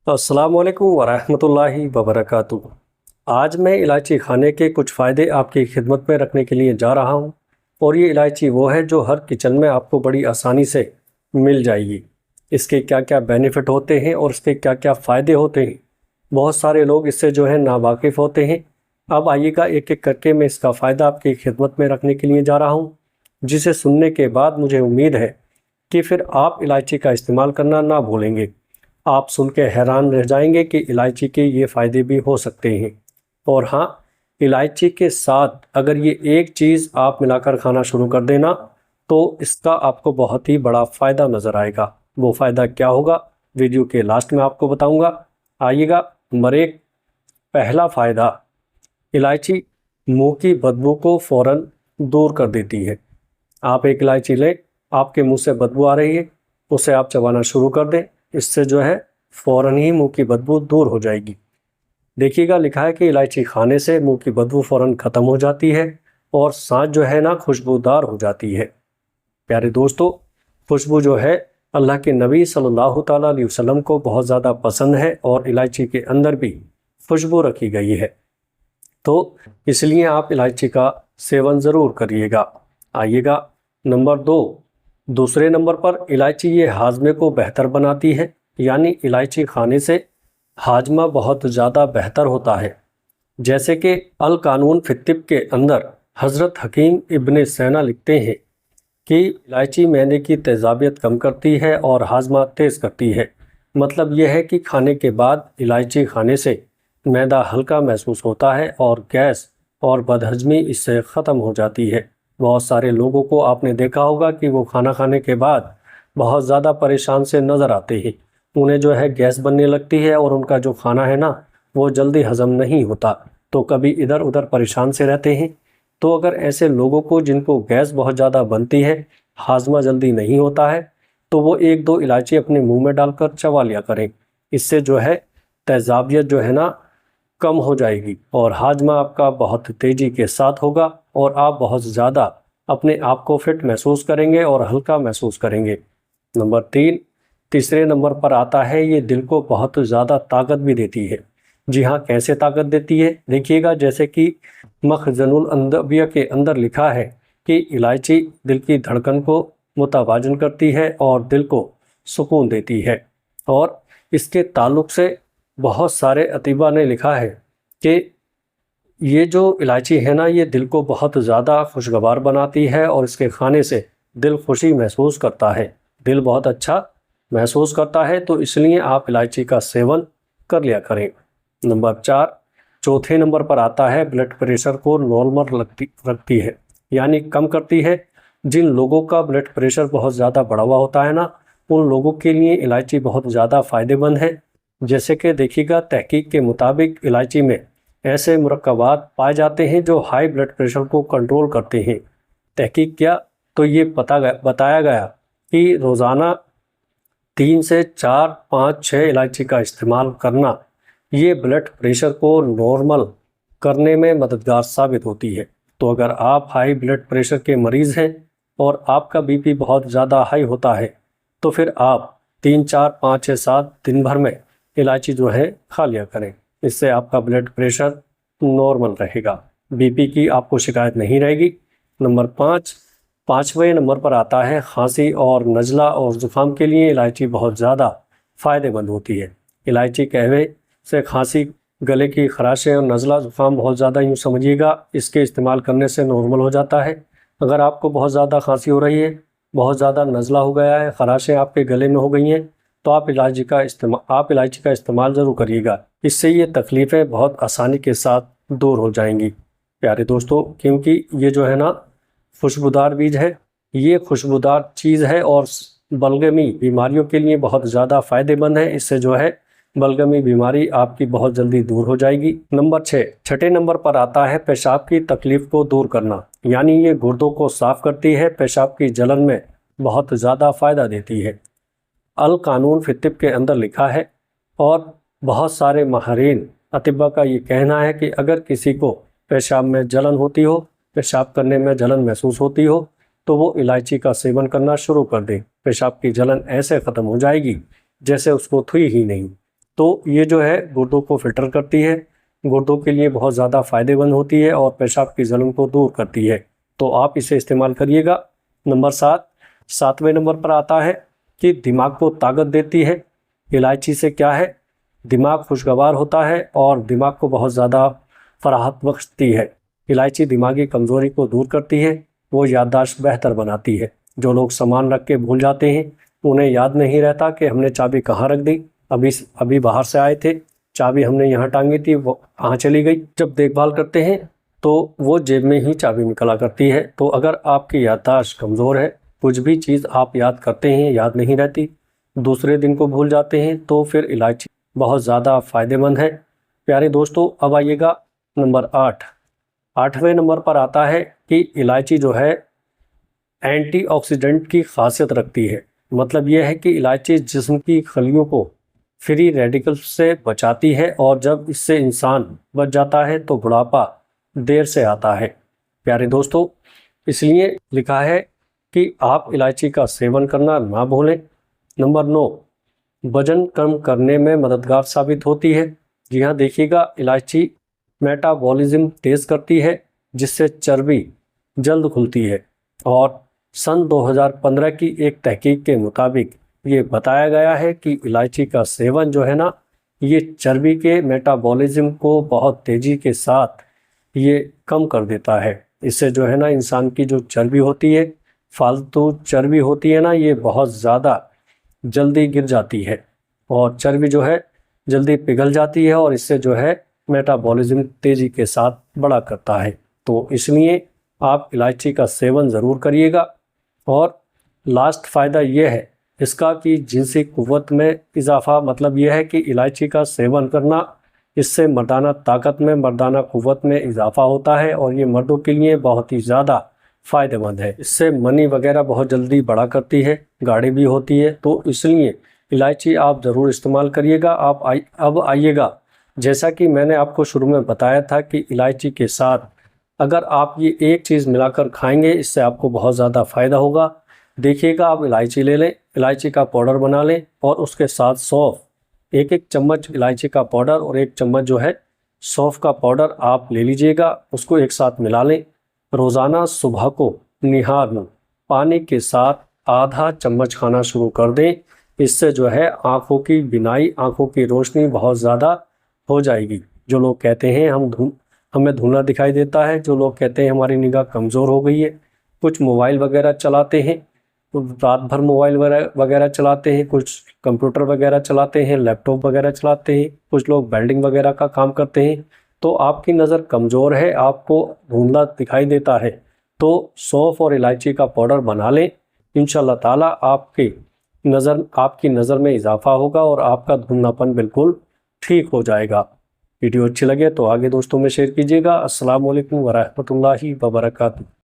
अस्सलामुअलैकुम वरहमतुल्लाहि वबरकातुहू। आज मैं इलायची खाने के कुछ फ़ायदे आपकी खिदमत में रखने के लिए जा रहा हूँ और ये इलायची वो है जो हर किचन में आपको बड़ी आसानी से मिल जाएगी। इसके क्या क्या बेनिफिट होते हैं और इसके क्या क्या फ़ायदे होते हैं, बहुत सारे लोग इससे जो है नावाकिफ़ होते हैं। अब आइएगा एक एक करके मैं इसका फ़ायदा आपकी खिदमत में रखने के लिए जा रहा हूँ, जिसे सुनने के बाद मुझे उम्मीद है कि फिर आप इलायची का इस्तेमाल करना ना भूलेंगे। आप सुन के हैरान रह जाएंगे कि इलायची के ये फ़ायदे भी हो सकते हैं। और हाँ, इलायची के साथ अगर ये एक चीज़ आप मिलाकर खाना शुरू कर देना तो इसका आपको बहुत ही बड़ा फ़ायदा नज़र आएगा। वो फ़ायदा क्या होगा, वीडियो के लास्ट में आपको बताऊंगा। आइएगा नंबर 1, पहला फ़ायदा, इलायची मुंह की बदबू को फ़ौरन दूर कर देती है। आप एक इलायची लें, आपके मुंह से बदबू आ रही है, उसे आप चबाना शुरू कर दें, इससे जो है फ़ौरन ही मुंह की बदबू दूर हो जाएगी। देखिएगा लिखा है कि इलायची खाने से मुंह की बदबू फ़ौरन ख़त्म हो जाती है और सांस जो है ना खुशबूदार हो जाती है। प्यारे दोस्तों, खुशबू जो है अल्लाह के नबी सल्लल्लाहु ताला अलैहि वसल्लम को बहुत ज़्यादा पसंद है और इलायची के अंदर भी खुशबू रखी गई है, तो इसलिए आप इलायची का सेवन ज़रूर करिएगा। आइएगा नंबर 2, दूसरे नंबर पर इलायची ये हाजमे को बेहतर बनाती है, यानी इलायची खाने से हाजमा बहुत ज़्यादा बेहतर होता है। जैसे कि अल कानून फी तिब के अंदर हज़रत हकीम इब्ने सैना लिखते हैं कि इलायची मैदे की तेज़ाबियत कम करती है और हाजमा तेज़ करती है। मतलब यह है कि खाने के बाद इलायची खाने से मैदा हल्का महसूस होता है और गैस और बदहजमी इससे ख़त्म हो जाती है। बहुत सारे लोगों को आपने देखा होगा कि वो खाना खाने के बाद बहुत ज़्यादा परेशान से नज़र आते हैं। उन्हें जो है गैस बनने लगती है और उनका जो खाना है ना वो जल्दी हज़म नहीं होता, तो कभी इधर उधर परेशान से रहते हैं। तो अगर ऐसे लोगों को जिनको गैस बहुत ज़्यादा बनती है, हाजमा जल्दी नहीं होता है, तो वो 1-2 इलायची अपने मुंह में डालकर चबा लिया करें। इससे जो है तेज़ाबियत जो है ना कम हो जाएगी और हाजमा आपका बहुत तेज़ी के साथ होगा और आप बहुत ज़्यादा अपने आप को फिट महसूस करेंगे और हल्का महसूस करेंगे। नंबर 3, तीसरे नंबर पर आता है ये दिल को बहुत ज़्यादा ताकत भी देती है। जी हाँ, कैसे ताकत देती है देखिएगा, जैसे कि मखज़नुल अंदबिया के अंदर लिखा है कि इलायची दिल की धड़कन को मुतवाज़न करती है और दिल को सुकून देती है। और इसके ताल्लुक़ से बहुत सारे अतीबा ने लिखा है कि ये जो इलायची है ना ये दिल को बहुत ज़्यादा खुशगवार बनाती है और इसके खाने से दिल खुशी महसूस करता है, दिल बहुत अच्छा महसूस करता है, तो इसलिए आप इलायची का सेवन कर लिया करें। नंबर 4, चौथे नंबर पर आता है ब्लड प्रेशर को नॉर्मल रखती है, यानी कम करती है। जिन लोगों का ब्लड प्रेशर बहुत ज़्यादा बढ़ा हुआ होता है ना, उन लोगों के लिए इलायची बहुत ज़्यादा फ़ायदेमंद है। जैसे कि देखिएगा तहकीक के मुताबिक इलायची में ऐसे मुरक्कबात पाए जाते हैं जो हाई ब्लड प्रेशर को कंट्रोल करते हैं। तहकीक क्या, तो ये बताया गया कि रोज़ाना 3 से 4, 5, 6 इलायची का इस्तेमाल करना ये ब्लड प्रेशर को नॉर्मल करने में मददगार साबित होती है। तो अगर आप हाई ब्लड प्रेशर के मरीज़ हैं और आपका बीपी बहुत ज़्यादा हाई होता है, तो फिर आप 3, 4, 5, 6, 7 दिन भर में इलायची जो है खा लिया करें। इससे आपका ब्लड प्रेशर नॉर्मल रहेगा, बीपी की आपको शिकायत नहीं रहेगी। नंबर 5, 5वें नंबर पर आता है खांसी और नज़ला और ज़ुकाम के लिए इलायची बहुत ज़्यादा फ़ायदेमंद होती है। इलायची कहवे से खांसी, गले की खराशें और नज़ला ज़ुकाम बहुत ज़्यादा यूँ समझिएगा इसके इस्तेमाल करने से नॉर्मल हो जाता है। अगर आपको बहुत ज़्यादा खांसी हो रही है, बहुत ज़्यादा नज़ला हो गया है, खराशें आपके गले में हो गई हैं, तो आप इलायची का इस्तेमाल ज़रूर करिएगा। इससे ये तकलीफ़ें बहुत आसानी के साथ दूर हो जाएंगी प्यारे दोस्तों, क्योंकि ये जो है ना खुशबूदार बीज है, ये खुशबूदार चीज़ है और बलगमी बीमारियों के लिए बहुत ज़्यादा फ़ायदेमंद है। इससे जो है बलगमी बीमारी आपकी बहुत जल्दी दूर हो जाएगी। नंबर 6, छठे नंबर पर आता है पेशाब की तकलीफ़ को दूर करना, यानी ये गुर्दों को साफ़ करती है, पेशाब की जलन में बहुत ज़्यादा फ़ायदा देती है। अल कानून फी तिब के अंदर लिखा है और बहुत सारे माहिरीन अतिबा का ये कहना है कि अगर किसी को पेशाब में जलन होती हो, पेशाब करने में जलन महसूस होती हो, तो वो इलायची का सेवन करना शुरू कर दे। पेशाब की जलन ऐसे ख़त्म हो जाएगी जैसे उसको थी ही नहीं। तो ये जो है गुर्दों को फिल्टर करती है, गुर्दों के लिए बहुत ज़्यादा फ़ायदेमंद होती है और पेशाब की जलन को दूर करती है। तो आप इसे इस्तेमाल करिएगा। नंबर 7वें नंबर पर आता है कि दिमाग को ताकत देती है। इलायची से क्या है, दिमाग खुशगवार होता है और दिमाग को बहुत ज़्यादा फराहत बख्शती है। इलायची दिमागी कमज़ोरी को दूर करती है, वो याददाश्त बेहतर बनाती है। जो लोग सामान रख के भूल जाते हैं, उन्हें याद नहीं रहता कि हमने चाबी कहाँ रख दी, अभी बाहर से आए थे, चाबी हमने यहाँ टांगी थी, वो कहाँ चली गई। जब देखभाल करते हैं तो वो जेब में ही चाबी निकला करती है। तो अगर आपकी याददाश्त कमज़ोर है, कुछ भी चीज़ आप याद करते हैं याद नहीं रहती, दूसरे दिन को भूल जाते हैं, तो फिर इलायची बहुत ज़्यादा फ़ायदेमंद है। प्यारे दोस्तों, अब आइएगा नंबर 8वें नंबर पर आता है कि इलायची जो है एंटीऑक्सीडेंट की खासियत रखती है। मतलब यह है कि इलायची जिस्म की खलियों को फ्री रेडिकल्स से बचाती है और जब इससे इंसान बच जाता है तो बुढ़ापा देर से आता है। प्यारे दोस्तों, इसलिए लिखा है कि आप इलायची का सेवन करना ना भूलें। नंबर 9, वजन कम करने में मददगार साबित होती है। जी हाँ, देखिएगा, इलायची मेटाबॉलिज्म तेज़ करती है जिससे चर्बी जल्द खुलती है। और सन 2015 की एक तहकीक के मुताबिक ये बताया गया है कि इलायची का सेवन जो है ना, ये चर्बी के मेटाबॉलिज्म को बहुत तेज़ी के साथ ये कम कर देता है। इससे जो है ना, इंसान की जो चर्बी होती है, फालतू चर्बी होती है ना, ये बहुत ज़्यादा जल्दी गिर जाती है और चर्बी जो है जल्दी पिघल जाती है और इससे जो है मेटाबॉलिज्म तेज़ी के साथ बढ़ा करता है। तो इसलिए आप इलायची का सेवन ज़रूर करिएगा। और लास्ट फ़ायदा ये है इसका कि जिनसी क़ुव्वत में इजाफ़ा। मतलब यह है कि इलायची का सेवन करना, इससे मर्दाना ताकत में, मर्दाना क़ुव्वत में इजाफ़ा होता है और ये मर्दों के लिए बहुत ही ज़्यादा फ़ायदेमंद है। इससे मनी वगैरह बहुत जल्दी बढ़ा करती है, गाढ़ी भी होती है। तो इसलिए इलायची आप ज़रूर इस्तेमाल करिएगा। अब आइएगा, जैसा कि मैंने आपको शुरू में बताया था कि इलायची के साथ अगर आप ये एक चीज़ मिलाकर खाएंगे, इससे आपको बहुत ज़्यादा फ़ायदा होगा। देखिएगा, आप इलायची ले लें, इलायची का पाउडर बना लें और उसके साथ सौंफ, एक चम्मच इलायची का पाउडर और 1 चम्मच जो है सौंफ का पाउडर आप ले लीजिएगा, उसको एक साथ मिला लें। रोज़ाना सुबह को निहार पानी के साथ आधा चम्मच खाना शुरू कर दें। इससे जो है आँखों की बिनाई, आँखों की रोशनी बहुत ज़्यादा हो जाएगी। जो लोग कहते हैं हमें धुंधला दिखाई देता है, जो लोग कहते हैं हमारी निगाह कमज़ोर हो गई है, कुछ मोबाइल वगैरह चलाते हैं, रात भर मोबाइल वगैरह चलाते हैं, कुछ कंप्यूटर वगैरह चलाते हैं, लैपटॉप वगैरह चलाते हैं, कुछ लोग वेल्डिंग वगैरह का काम करते हैं, तो आपकी नज़र कमज़ोर है, आपको धुंधला दिखाई देता है, तो सौंफ और इलायची का पाउडर बना लें। इंशाअल्लाह ताला आपकी नज़र में इजाफा होगा और आपका धुंधलापन बिल्कुल ठीक हो जाएगा। वीडियो अच्छी लगे तो आगे दोस्तों में शेयर कीजिएगा। अस्सलाम वालेकुम वरहमतुल्लाहि वबरकातुहू।